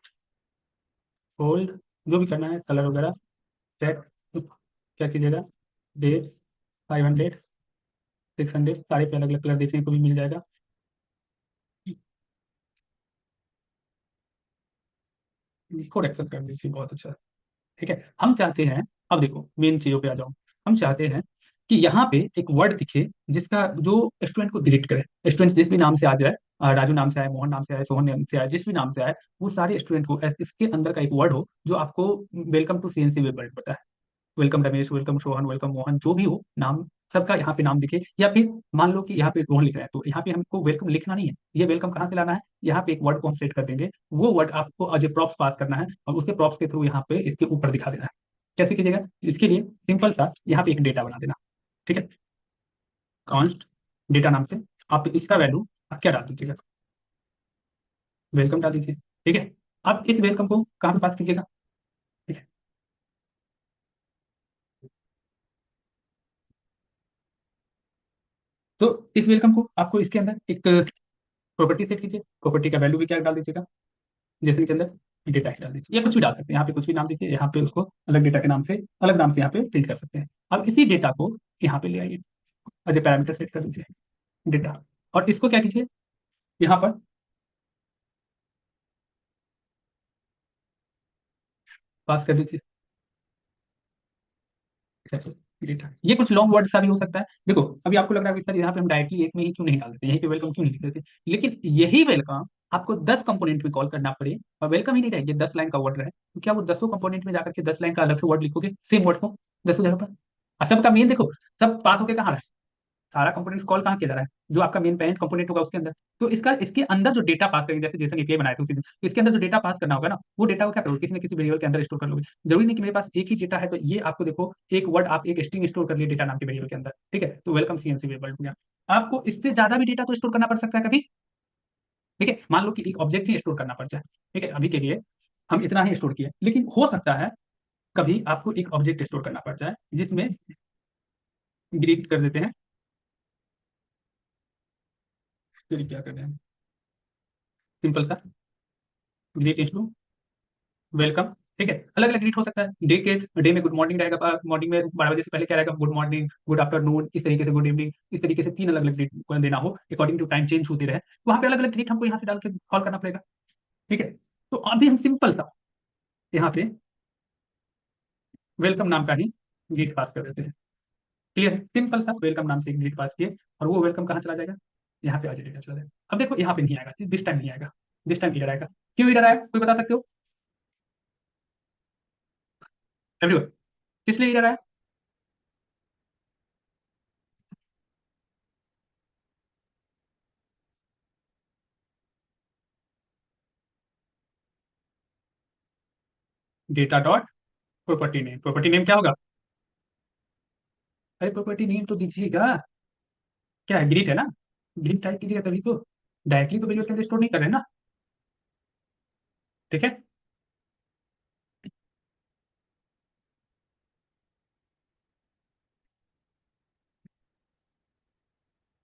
बोल्ड, जो भी करना है, कलर वगैरह, टेक्स्ट क्या कीजिएगा, डेट्स, 500, 600, सारे पे अलग अलग कलर देखने को भी मिल जाएगा। कोड एक्सेप्ट कर दीजिए, बहुत अच्छा। ठीक है, हम चाहते हैं, अब देखो मेन चीजों पे आ जाओ। हम चाहते हैं कि यहाँ पे एक वर्ड दिखे जिसका जो स्टूडेंट को डिलीट करे। स्टूडेंट जिस भी नाम से आ जाए, राजू नाम से आए, मोहन नाम से आए, सोहन नाम से आए, जिस भी नाम से आए, वो सारे स्टूडेंट को इसके अंदर का एक वर्ड हो जो आपको welcome to CNC web world पता है। Welcome Ramesh, welcome Sohan, welcome Mohan, जो भी हो नाम, सबका यहाँ पे नाम दिखे। या फिर मान लो कि यहाँ पे रोहन लिख रहा है, तो यहाँ पे हमको वेलकम लिखना नहीं है, ये वेलकम कहाँ से लाना है, यहाँ पे एक वर्ड को हम सेट कर देंगे। वो वर्ड आपको एज ए प्रॉप्स पास करना है, और उसके प्रॉप्स के थ्रू यहाँ पे इसके ऊपर दिखा देना है। कैसे कीजिएगा, इसके लिए सिंपल सा यहाँ पे एक डेटा बना देना। ठीक है, कॉन्स्ट डेटा नाम से आप इसका वैल्यू आप क्या डाल दीजिएगा, वेलकम डाल दीजिए। ठीक है, अब इस वेलकम को कहाँ पे पास कीजिएगा, ठीक है, तो इस वेलकम को आपको इसके अंदर एक प्रॉपर्टी सेट कीजिए, प्रॉपर्टी का वैल्यू भी क्या डाल दीजिएगा, जैसे के अंदर डेटा ही डाल दीजिए, या कुछ भी डाल सकते हैं, यहाँ पे कुछ भी नाम दीजिए, यहाँ पे उसको अलग डेटा के नाम से, अलग नाम से यहाँ पे प्रिंट कर सकते हैं। अब इसी डेटा को यहाँ पे ले आइए, एज ए पैरामीटर सेट कर दीजिए डेटा, और इसको क्या कीजिए, यहाँ पर पास कर दीजिए डेटा। ये कुछ लॉन्ग वर्ड सा भी हो सकता है। देखो अभी आपको लग रहा है कि सर यहाँ पे हम डायरेक्टली एक में ही क्यों नहीं डाल देते, यहीं पे वेलकम क्यों नहीं लिख देते, लेकिन यही वेलकम आपको 10 कंपोनेंट में कॉल करना पड़े, और वेलकम ही नहीं रहेगी, 10 लाइन का वर्ड रहे, तो क्या वो 10 कंपोनेंट में जाकर के 10 लाइन का अलग से वर्ड लिखोगे, सेम वर्ड को 10 जगह पर? और सबका मेन देखो, सब पास होके कहाँ रहा है, सारा कंपोनेंट कॉल कहाँ किया जा रहा है, जो आपका मेन पेरेंट कंपोनेंट होगा उसके अंदर। तो इसका इसके अंदर जो डेटा पास करेंगे, जैसे जेसन API बनाए थे उसी दिन, तो इसके अंदर जो डेटा पास करना होगा ना, वो डेटा को क्या करोगे, किसी न किसी वेरिएबल के अंदर स्टोर कर लोगे। जरूरी नहीं कि मेरे पास एक ही डेटा है, तो ये आपको देखो एक वर्ड आप एक स्ट्रिंग स्टोर कर लिए डेटा नाम के वेरिएबल के अंदर। ठीक है, तो वेलकम CNC वेरिएबल हो गया। आपको इससे ज्यादा भी डेटा तो स्टोर करना पड़ सकता है कभी। ठीक है, मान लो कि एक ऑब्जेक्ट ही स्टोर करना पड़ जाए। ठीक है, अभी के लिए हम इतना ही स्टोर किए, लेकिन हो सकता है कभी आपको एक ऑब्जेक्ट स्टोर करना पड़ जाए जिसमें ग्रीट कर देते हैं, फिर क्या करते हैं, सिंपल सा ग्रीट इंटू वेलकम। ठीक है, अलग अलग ग्रीट हो सकता है, डे में गुड मॉर्निंग रहेगा, मॉर्निंग में 12 बजे से पहले क्या रहेगा, गुड मॉर्निंग, गुड आफ्टरनून, इस तरीके से गुड इवनिंग, इस तरीके से 3 अलग अलग ग्रीट को देना हो, अकॉर्डिंग टू टाइम चेंज होती रहे, वहाँ पे अलग अलग ग्रीट हमको यहाँ से डाल के कॉल करना पड़ेगा। ठीक है, तो अभी हम सिंपल सा यहाँ पे वेलकम नाम का ही ग्रीट पास कर देते हैं। क्लियर, सिंपल सा वेलकम नाम से एक ग्रीट पास किए, और वो वेलकम कहाँ चला जाएगा, यहाँ पे आ जाएगा, चला जाएगा। अब देखो यहाँ पे नहीं आएगा, दिस टाइम नहीं आएगा, दिस टाइम इधर आएगा। क्यों एरर आया, कोई बता सकते हो एवरीवन? किस लिए एरर आया? Data dot property name, property name क्या होगा? अरे प्रॉपर्टी नेम तो दीजिएगा, क्या है, ग्रिड है ना, ग्रिड टाइप कीजिएगा तभी तो, डायरेक्टली तो वेरिएबल के अंदर स्टोर नहीं कर रहे हैं ना। ठीक है,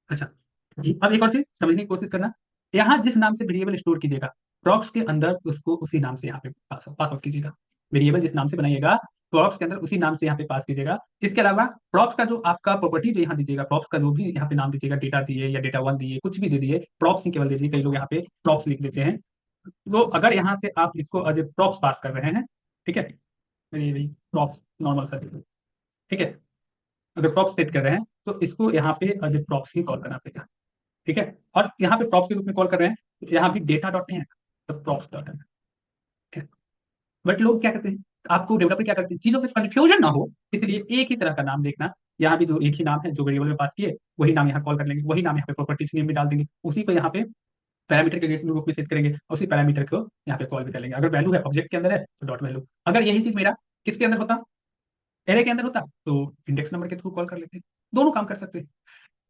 अच्छा जी, अब एक और चीज समझने की कोशिश करना, यहाँ जिस नाम से वेरिएबल स्टोर कीजिएगा प्रॉक्स के अंदर उसको उसी नाम से यहाँ पे पास आउट कीजिएगा। वेरिएबल जिस नाम से बनाइएगा प्रॉक्स के अंदर उसी नाम से यहाँ पे पास कीजिएगा। इसके अलावा प्रॉक्स का जो आपका प्रॉपर्टी जो यहाँ दीजिएगा, प्रॉक्स का जो भी यहाँ पे नाम दीजिएगा, डेटा दिए या डेटा वन दिए, कुछ भी दे दिए, प्रॉक्स ही केवल दे दिए, कई लोग यहाँ पे प्रॉक्स लिख देते हैं। तो अगर यहाँ से आप इसको एज ए प्रॉक्स पास कर रहे हैं, ठीक है, ये प्रॉक्स नॉर्मल सा, ठीक है, अगर प्रॉक्स सेट कर रहे हैं तो इसको यहाँ पे एज ए प्रॉक्स ही कॉल करना पड़ेगा। ठीक है, और यहाँ पे प्रॉप्स के रूप में कॉल कर रहे हैं तो यहाँ भी डेटा डॉट नहीं है, तो प्रॉप्स डॉट है। ठीक है, बट लोग क्या करते हैं, आपको डेवलपर क्या करते हैं, चीजों में कंफ्यूजन ना हो इसलिए एक ही तरह का नाम देखना, यहाँ भी जो एक ही नाम है जो वेरिएबल में पास किए वही नाम यहाँ कॉल कर लेंगे, वही नाम यहाँ पे प्रॉपर्टीज नेम में डाल देंगे, उसी को यहाँ पे पैरामीटर के रूप में सेट करेंगे और उसी पैरामीटर को यहाँ पे कॉल भी कर लेंगे। अगर वैल्यू है ऑब्जेक्ट के अंदर है तो डॉट वैल्यू, अगर यही चीज मेरा किसके अंदर होता, एरे के अंदर होता, तो इंडेक्स नंबर के थ्रू कॉल कर लेते हैं, दोनों काम कर सकते हैं।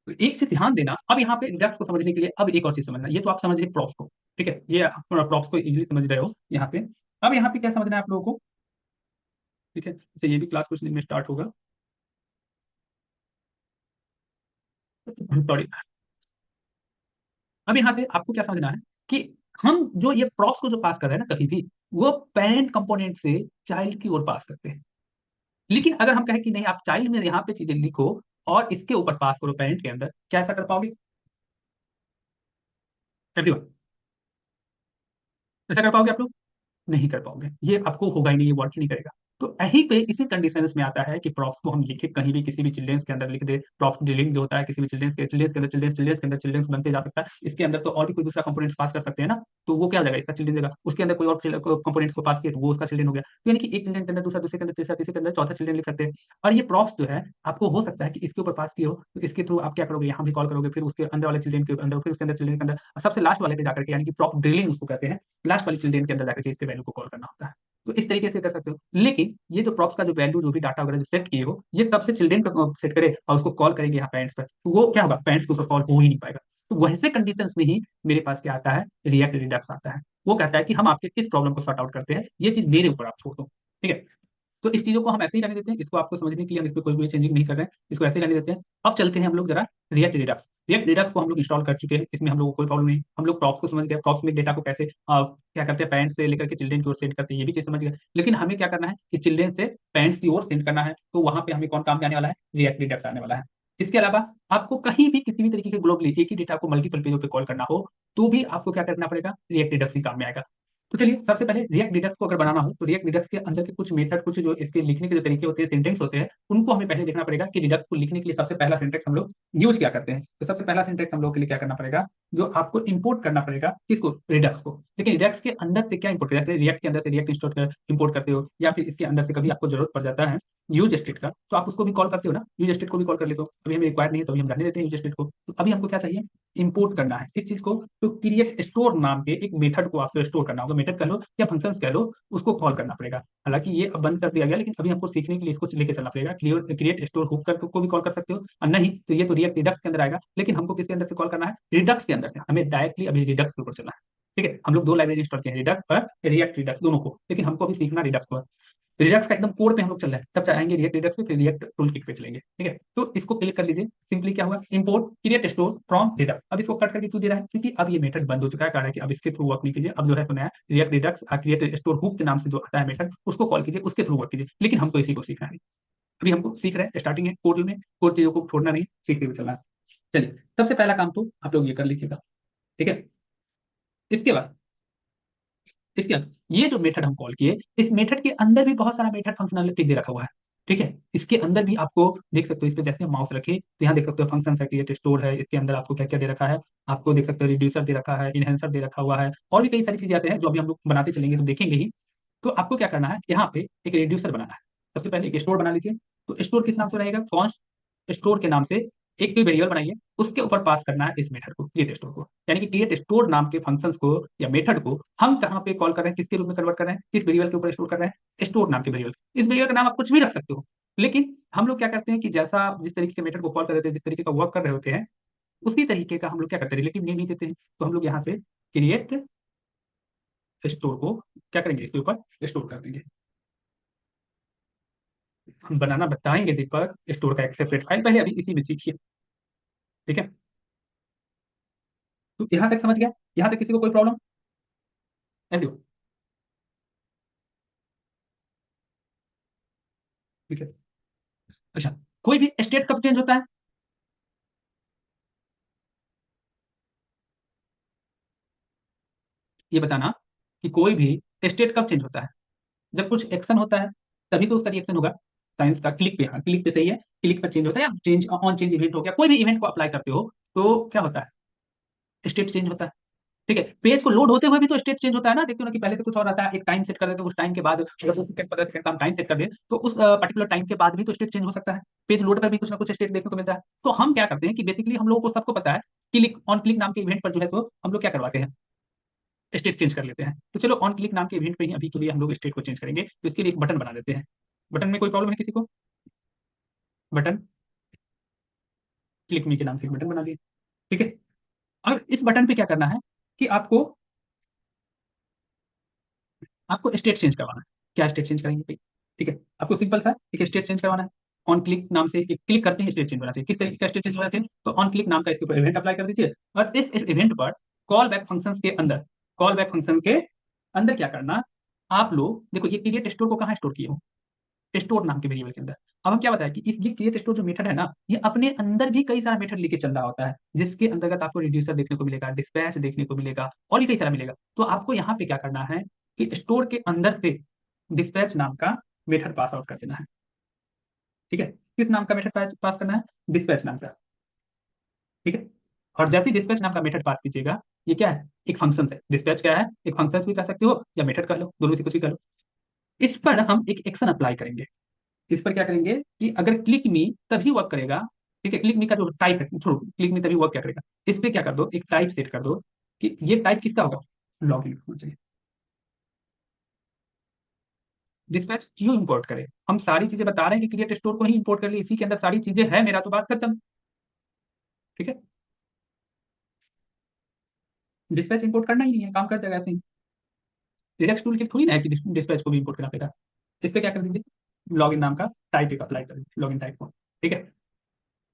तो एक चीज ध्यान देना, अब यहाँ पे इंडेक्स को समझने के लिए अब एक और चीज समझना, ये तो आप समझ रहे प्रॉप्स को, ठीक है, ये प्रॉप्स को इजीली समझ रहे हो यहाँ पे। अब यहाँ पे क्या समझना है आप लोगों को, ठीक है, तो ये भी क्लास कुछ दिन में स्टार्ट होगा, सॉरी। अब यहाँ से आपको क्या समझना है कि हम जो ये प्रॉप्स को जो पास कर रहे हैं ना कभी भी, वो पेरेंट कंपोनेंट से चाइल्ड की ओर पास करते हैं। लेकिन अगर हम कहें कि नहीं आप चाइल्ड में यहाँ पे चीजें लिखो और इसके ऊपर पास करो पेरेंट के अंदर, क्या ऐसा कर पाओगे एवरीवन? ऐसा कर पाओगे आप लोग? नहीं कर पाओगे, ये आपको होगा ही नहीं, ये वर्क ही नहीं करेगा। तो यहीं पे इसी कंडीशंस में आता है कि प्रॉप्स को हम लिखे कहीं भी किसी भी चिल्ड्रेंस के अंदर लिख दे, प्रॉप्स डीलिंग जो होता है किसी भी चिल्ड्रेंस के अंदर, चिल्ड्रेंस के अंदर चिल्ड्रेंस बनते जा सकता है, इसके अंदर तो और भी कोई दूसरा कंपोनेंट्स पास कर सकते हैं ना, तो वो क्या हो जाएगा, इसका चिल्ड्रेन देगा, उसके अंदर कोई और कंपोनेंट्स को पास किया तो वो उसका चिल्ड्रेन हो गया। तो यानी कि एक चिल्ड्रेन के अंदर दूसरा, दूसरे के अंदर तीसरा, तीसरे के अंदर चौथा चिल्ड्रेन लिख सकते हैं। और ये प्रॉप्स जो है आपको हो सकता है कि इसके ऊपर पास किए हो तो इसके थ्रू आप क्या करोगे, यहाँ भी कॉल करोगे, फिर उसके अंदर वाले चिल्ड्रेन के अंदर, फिर उसके अंदर चिल्ड्रेन के अंदर, और सबसे लास्ट वाले पे जाकर के, यानी कि प्रॉप ड्रिलिंग उसको कहते हैं, लास्ट वाले चिल्ड्रेन के अंदर जाकर के इसके वैल्यू को कॉल करना होता है। तो इस तरीके से कर सकते हो, लेकिन ये जो प्रॉप्स का जो वैल्यू जो भी डाटा वगैरह जो सेट किए हो, ये सबसे चिल्ड्रेन का सेट करे और उसको कॉल करेंगे यहाँ पेरेंट्स पर, तो वो क्या होगा, पेरेंट्स के ऊपर कॉल हो ही नहीं पाएगा। तो वैसे कंडीशंस में ही मेरे पास क्या आता है, रिएक्ट रिडक्स आता है। वो कहता है कि हम आपके किस प्रॉब्लम को सॉर्ट आउट करते हैं, ये चीज मेरे ऊपर आप छोड़ दो। ठीक है, तो इस चीजों को हम ऐसे ही रहने देते हैं, इसको आपको समझने के लिए हम इस पर कोई भी चेंजिंग नहीं कर रहे हैं, इसको ऐसे ही रहने देते हैं। अब चलते हैं हम लोग जरा रिएक्ट रिडक्स। रिएक्ट रिडक्स को हम लोग इंस्टॉल कर चुके हैं, इसमें हम लोग को कोई प्रॉब्लम नहीं, हम लोग प्रॉप्स को समझ गए, प्रॉप्स में डेटा को कैसे क्या करते हैं, पेरेंट्स से लेकर के चिल्ड्रेन की ओर सेंड करते हैं, ये भी चीज समझ गए। लेकिन हमें क्या करना है कि चिल्ड्रेन से पेरेंट्स की ओर सेंड करना है, तो वहां पे हमें कौन काम में आने वाला है, रिएक्ट रिडक्स आने वाला है। इसके अलावा आपको कहीं भी किसी भी तरीके के ग्लोबली एक ही डेटा को मल्टीपल पेजों पे कॉल करना हो तो भी आपको क्या करना पड़ेगा, रिएक्ट रिडक्स ही काम में आएगा। तो चलिए सबसे पहले रिएक्ट डिडक्ट को अगर बनाना हो तो रिएक्ट डिडक्ट के अंदर के कुछ मेथड, कुछ जो इसके लिखने के जो तरीके होते हैं, सिंटेक्स होते हैं, उनको हमें पहले देखना पड़ेगा कि डिडक्ट को लिखने के लिए सबसे पहला सिंटेक्स हम लोग यूज क्या करते हैं। तो सबसे पहला सिंटेक्स हम लोग के लिए क्या करना पड़ेगा, जो आपको इंपोर्ट करना पड़ेगा किसको, रिडक्ट को। लेकिन रिडक्ट के अंदर से क्या इंपोर्ट करते हैं, रिएक्ट के अंदर से रिएक्ट इंपोर्ट करते हो, या फिर इसके अंदर से कभी आपको जरूरत पड़ जाता है यूज स्टेट का, तो आप उसको भी कॉल करते हो ना, यूज स्टेट को भी कॉल कर लेते हो। अभी हमें रिक्वायर्ड नहीं है तो अभी हम रहने देते हैं यूज स्टेट को। तो अभी हमको क्या चाहिए, इंपोर्ट करना है इस चीज को। तो क्रिएट स्टोर नाम के एक मेथड को आपको स्टोर करना होगा, मेथड कह लो या फंक्शंस कह लो, उसको कॉल करना पड़ेगा। हालांकि ये अब बंद कर दिया गया, लेकिन अभी हमको सीखने के लिए इसको लेके चलना पड़ेगा। क्रिएट स्टोर हुक कर को भी कॉल कर सकते हो, और नहीं तो ये तो रिएक्ट रिडक्स के अंदर आएगा, लेकिन हमको किसके अंदर से कॉल करना है, रिडक्स के अंदर से। हमें डायरेक्टली अभी रिडक्स के ऊपर चलना है। ठीक है, हम लोग दो लाइब्रेरी इंस्टॉल किए हैं, रिडक्स और रिएक्ट रिडक्स दोनों को, लेकिन हमको अभी सीखना रिडक्स को। रिडक्स का एकदम कोड पे हम लोग चल रहे हैं, तब चाहेंगे रिएक्ट रिडक्स पे, फिर रिएक्ट टूल किट पे चलेंगे। ठीक है, तो इसको क्लिक कर लीजिए, सिंपली क्या हुआ, import create store from Redux. अब इसको कट करके क्यों दे रहा है, क्योंकि अब ये मेथड बंद हो चुका है, कारण है कि अब इसके थ्रू वर्क नहीं कीजिए, अब जो है तो नया react Redux create store hook के नाम से जो आता है मेथड, उसको कॉल कीजिए, उसके थ्रू वर्क कीजिए। लेकिन हमको इसी को सीखना है, अभी हमको सीख रहे हैं, स्टार्टिंग है कोड में, कोड चीजों को छोड़ना नहीं, सीखते हुए चलना है। चलिए सबसे पहला काम तो आप लोग ये कर लीजिएगा। ठीक है, इसके बाद ये जो मेथड हम कॉल किए, इस मेथड के अंदर भी बहुत सारा मेथड फंक्शनलिटी दे रखा हुआ है। ठीक है। इसके अंदर भी आपको देख सकते हो, इस पे जैसे हम माउस रखे तो यहाँ देख सकते हो फंक्शन है, क्रिएट स्टोर है, इसके अंदर आपको क्या क्या दे रखा है, आपको देख सकते हो रिड्यूसर दे रखा है, इनहेंसर दे रखा हुआ है, और भी कई सारी चीजें आते हैं जो अभी हम लोग बनाते चलेंगे तो देखेंगे ही। तो आपको क्या करना है, यहाँ पे एक रिड्यूसर बनाना है। सबसे पहले एक स्टोर बना लीजिए। तो स्टोर किस नाम से रहेगा, कॉन्स्ट स्टोर के नाम से एक कोई वेरिएबल बनाइए, उसके ऊपर पास करना है इस मेथड को, क्रिएट स्टोर को। यानी कि क्रिएट स्टोर नाम के फंक्शंस को या मेथड को हम कहाँ पे कॉल कर रहे हैं, किसके रूप में कन्वर्ट कर रहे हैं, किस वेरिएबल के ऊपर स्टोर कर रहे हैं, स्टोर नाम के वेरिएबल। इस वेरिएबल का नाम आप कुछ भी रख सकते हो, लेकिन हम लोग क्या करते हैं कि जैसा जिस तरीके के मेथड को कॉल कर रहे थे, जिस तरीके का वर्क कर रहे होते हैं, उसी तरीके का हम लोग क्या करते हैं, रिलेटिव नेम नहीं देते हैं। तो हम लोग यहाँ पे क्रिएट स्टोर को क्या करेंगे, इसके ऊपर स्टोर कर देंगे। हम बनाना बताएंगे दीपक स्टोर का एक सेपरेट फाइल, पहले अभी इसी में सीखिए। ठीक है, तो यहाँ तक समझ गया, यहाँ तक किसी को कोई प्रॉब्लम? एवरीवन, ठीक है। अच्छा, कोई भी स्टेट कब चेंज होता है, ये बताना कि कोई भी स्टेट कब चेंज होता है। जब कुछ एक्शन होता है तभी तो उसका रिएक्शन होगा। साइंस का क्लिक पे, हाँ क्लिक पे सही है, क्लिक पर चेंज होता है, या चेंज ऑन चेंज इवेंट हो गया, कोई भी इवेंट को अप्लाई करते हो तो क्या होता है, स्टेट चेंज होता है। ठीक है, पेज को लोड होते हुए भी तो स्टेट चेंज होता है ना, देखते हो ना कि पहले से कुछ और आता है, एक टाइम सेट कर देते हो, उस टाइम के बाद अगर 2 सेकंड 15 सेकंड का हम टाइम सेट कर दे तो उस पर्टिकुलर टाइम के बाद भी तो स्टेट चेंज हो सकता है। पेज लोड पर भी कुछ ना कुछ स्टेट देखने को मिलता है। तो हम क्या करते हैं कि बेसिकली हम लोगों को सबको पता है, क्लिक ऑन क्लिक नाम के इवेंट पर जो है तो हम लोग क्या करवाते हैं, स्टेट चेंज कर लेते हैं। तो चलो ऑन क्लिक नाम के इवेंट पे ही अभी के लिए हम लोग स्टेट को चेंज करेंगे, तो इसके लिए एक बटन बना देते हैं। बटन में कोई प्रॉब्लम है किसी को? बटन क्लिक मी के नाम से एक बटन बना दिए। ठीक है, और इस बटन पे क्या करना है कि आपको आपको स्टेट चेंज करवाना है। क्या स्टेट चेंज करेंगे भाई? ठीक है, आपको सिंपल सा एक स्टेट चेंज करवाना है। ऑन क्लिक नाम से एक क्लिक करते हैं स्टेट चेंज होना चाहिए। किस तरीके का स्टेट चेंज होना चाहिए, तो ऑन क्लिक नाम का इसके ऊपर इवेंट अप्लाई कर दीजिए, और इस इवेंट पर कॉल बैक फंक्शन के अंदर, कॉल बैक फंक्शन के अंदर क्या करना, आप लोग देखो ये क्रिएट स्टोर को कहाँ स्टोर किए हो, स्टोर नाम के वेरिएबल के अंदर। अब हम क्या बताया कि इस ये क्रिएट स्टोर जो मेथड है ना, ये अपने अंदर भी कई सारा मेथड लेके चल रहा होता है, जिसके अंतर्गत आपको रिड्यूसर देखने को मिलेगा, डिस्पैच देखने को मिलेगा, और भी कई सारा मिलेगा। तो आपको यहाँ पे क्या करना है कि स्टोर के अंदर से डिस्पैच नाम का मेथड पास आउट कर देना है। ठीक है, किस नाम का मेथड पास करना है, डिस्पैच नाम का। ठीक है, और जैसे ही डिस्पैच नाम का मेथड पास कीजिएगा, ये क्या है, एक फंक्शन है। डिस्पैच क्या है, एक फंक्शन भी कह सकते हो या मेथड कह लो, दोनों से कुछ भी कर लो। इस पर हम एक एक्शन अप्लाई करेंगे। इस पर क्या करेंगे कि अगर क्लिक मी तभी वर्क करेगा। ठीक है, क्लिक मी का जो टाइप है, छोड़ो, क्लिक मी तभी वर्क क्या करेगा, इस पे क्या कर दो, एक टाइप सेट कर दो कि ये टाइप किसका होगा, लॉगिन होना चाहिए। डिस्पैच क्यों इंपोर्ट करें, हम सारी चीजें बता रहे हैं कि क्रिएट स्टोर को ही इंपोर्ट कर ले, इसी के अंदर सारी चीजें हैं, मेरा तो बात खत्म। ठीक है, डिस्पैच इंपोर्ट करना ही नहीं है, काम कर जाएगा ऐसे ही। रिडक्स टूल की थोड़ी ना है कि डिस्पैच को भी इंपोर्ट करना पड़ेगा। इस पे क्या कर दीजिए, लॉगिन नाम का टाइप एक अप्लाई कर दीजिए, लॉगिन टाइप को। ठीक है,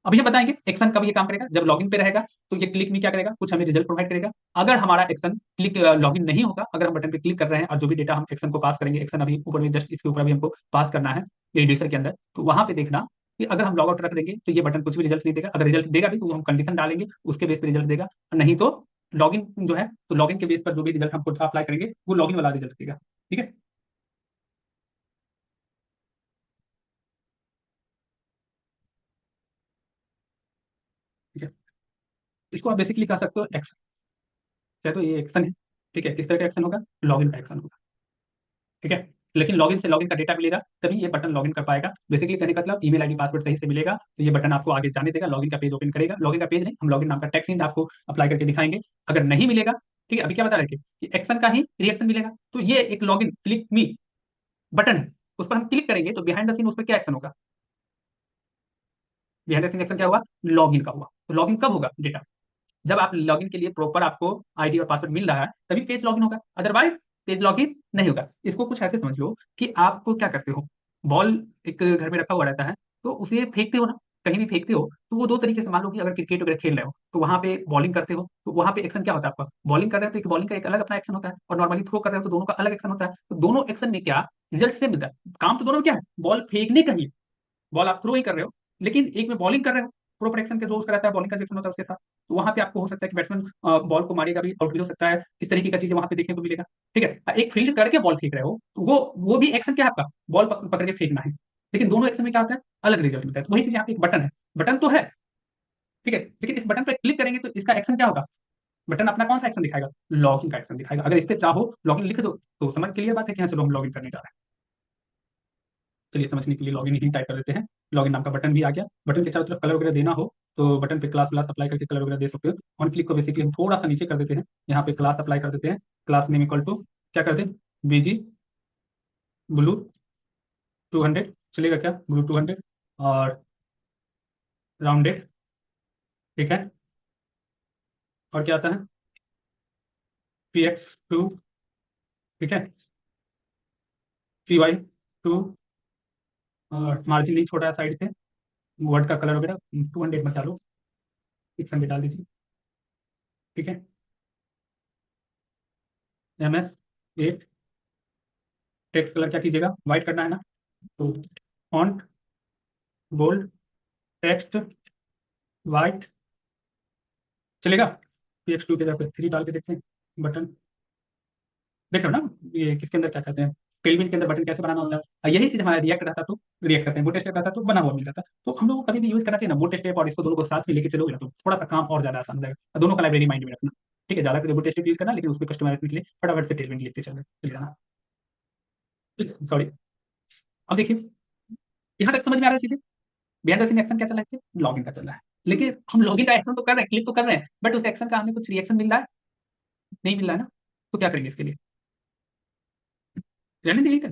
अब ये बताएंगे एक्शन कब ये काम करेगा, जब लॉगिन पे रहेगा तो ये क्लिक में क्या करेगा, कुछ हमें रिजल्ट प्रोवाइड करेगा। अगर हमारा एक्शन क्लिक लॉगिन नहीं होगा, अगर हम बटन पे क्लिक कर रहे हैं और जो भी डेटा हम एक्शन को पास करेंगे, एक्शन अभी ऊपर में जस्ट इसके ऊपर अभी हमको पास करना है रिड्यूसर के अंदर, तो वहां पे देखना कि अगर हम लॉग आउट रख देंगे तो ये बटन कुछ भी रिजल्ट नहीं देगा। अगर रिजल्ट देगा भी तो हम कंडीशन डालेंगे, उसके बेस पे रिजल्ट देगा, नहीं तो लॉगिन जो है तो लॉगिन के बेस पर जो भी रिजल्ट हमको अप्लाई करेंगे वो लॉगिन वाला रिजल्ट देगा। ठीक है, ठीक है, इसको आप बेसिकली कह सकते हो एक्शन, चाहे तो ये एक्शन है। ठीक है, किस तरह का एक्शन होगा, लॉगिन का एक्शन होगा। ठीक है, लेकिन लॉगिन से लॉगिन का डेटा मिलेगा तभी ये बटन लॉगिन कर पाएगा। बेसिकली कहने का मतलब ईमेल आईडी पासवर्ड सही से मिलेगा तो ये बटन आपको आगे जाने देगा, लॉगिन का पेज ओपन करेगा। लॉगिन का पेज नहीं, हम लॉगिन नाम का टेक्स्ट हिंट आपको अप्लाई करके दिखाएंगे। अगर नहीं मिलेगा, ठीक है, अभी क्या बता रहे थे कि एक्शन का ही रिएक्शन मिलेगा, तो ये एक लॉगिन क्लिक मी बटन है, उस पर हम क्लिक करेंगे तो बिहाइंड द सीन उस पर क्या एक्शन होगा, बिहाइंड द सीन एक्शन क्या हुआ, लॉगिन का हुआ। तो लॉगिन कब होगा डेटा, जब आप लॉगिन के लिए प्रॉपर आपको आईडी और पासवर्ड मिल रहा है तभी पेज लॉगिन होगा, अदरवाइज पेज लॉगिन नहीं होगा। इसको कुछ ऐसे समझ लो कि आपको क्या करते हो, बॉल एक घर में रखा हुआ रहता है, तो उसे फेंकते हो ना, कहीं भी फेंकते हो तो वो दो तरीके से, मान लो कि अगर क्रिकेट वगैरह खेल रहे हो तो वहां पे बॉलिंग करते हो तो वहां पे एक्शन क्या होता है आपका, बॉलिंग कर रहे हो तो एक बॉलिंग का एक अलग अपना एक्शन होता है, और नॉर्मली थ्रो कर रहे हो तो दोनों का अलग एक्शन होता है। तो दोनों एक्शन में क्या रिजल्ट से मिलता है, काम तो दोनों में क्या है, बॉल फेंकने का ही है, बॉल आप थ्रो ही कर रहे हो, लेकिन एक में बॉलिंग कर रहे हो, प्रो प्रोटेक्शन के जो उसका रहता है, बॉलिंग का सेक्शन होता है उसके साथ, तो वहां पे आपको हो सकता है कि बैट्समैन बॉल को मारेगा भी, आउट भी हो सकता है, इस तरीके का चीजें वहां पे देखने को मिलेगा। ठीक है, एक फील्ड करके बॉल फेंक रहे हो तो वो भी एक्शन क्या है आपका, बॉल पकड़ के फेंकना है। लेकिन दोनों एक्शन में क्या होता है, अलग रिजल्ट मिलता है। तो वही चीज यहाँ पे एक बटन है, बटन तो है, ठीक है, लेकिन इस बटन पे क्लिक करेंगे तो इसका एक्शन क्या होगा, बटन अपना कौन सा एक्शन दिखाएगा, लॉगिन का एक्शन दिखाएगा। अगर इस पे चाहो लॉगिन लिख दो तो समझ क्लियर बात है कि हाँ चलो हम लॉगिन करने जा रहे हैं। चलिए समझने के लिए लॉगिन ही टाइप कर देते हैं। लॉगिन नाम का बटन भी आ गया। बटन के चारों तरफ कलर वगैरह देना हो तो बटन पे क्लास व्लास अप्लाई करके कलर वगैरह दे सकते हो। ऑन क्लिक को बेसिकली हम थोड़ा सा नीचे कर देते हैं, यहाँ पे क्लास अप्लाई कर देते हैं। क्लास नेम इक्वल टू क्या करते हैं, बीजी ब्लू 200, चलेगा क्या, ब्लू 200, और राउंडेड, ठीक है। और क्या आता है, PX2, ठीक है, PY2, और मार्जिन नहीं छोटा है साइड से, वर्ड का कलर वगैरह 200 मत डालो, 600 डाल दीजिए, ठीक है। MS8, टेक्स्ट कलर क्या कीजिएगा, व्हाइट करना है ना, तो फॉन्ट बोल्ड, टेक्स्ट व्हाइट, चलेगा। PX2 के जगह पे 3 डाल के देखते हैं, बटन देख रहे हो ना, ये किसके अंदर क्या कहते हैं, टेलविन के अंदर बटन कैसे बनाना होता है। और यही चीज हमारा रिएक्ट रहता तो रिएक्ट करते हैं, बूट स्टेप रहता तो बना हुआ मिल जाता। तो हम लोग को कभी भी यूज करना चाहिए ना बूट स्टेप, और इसको दोनों को साथ में लेके चलोगे ना तो थोड़ा सा काम और ज्यादा आसान हो जाएगा। और दोनों का लाइब्रेरी माइंड में रखना, ठीक है, ज्यादा करके बूट स्टेप यूज करना, लेकिन उसको कस्टमाइज के लिए फटाफट से टेलविन लिखते चले जाना। सॉरी, अब देखिए यहाँ तक समझ में आ रहा है चीजें। बिहाइंड द सीन एक्शन क्या चल रहा है, लॉगिन का चल रहा है, लेकिन हम लॉगिन का एक्शन तो कर रहे हैं, क्लिक तो कर रहे हैं, बट उस एक्शन का हमें कुछ रिएक्शन मिल रहा है, नहीं मिल रहा है ना। तो क्या करेंगे इसके लिए, रहने देंगे क्या?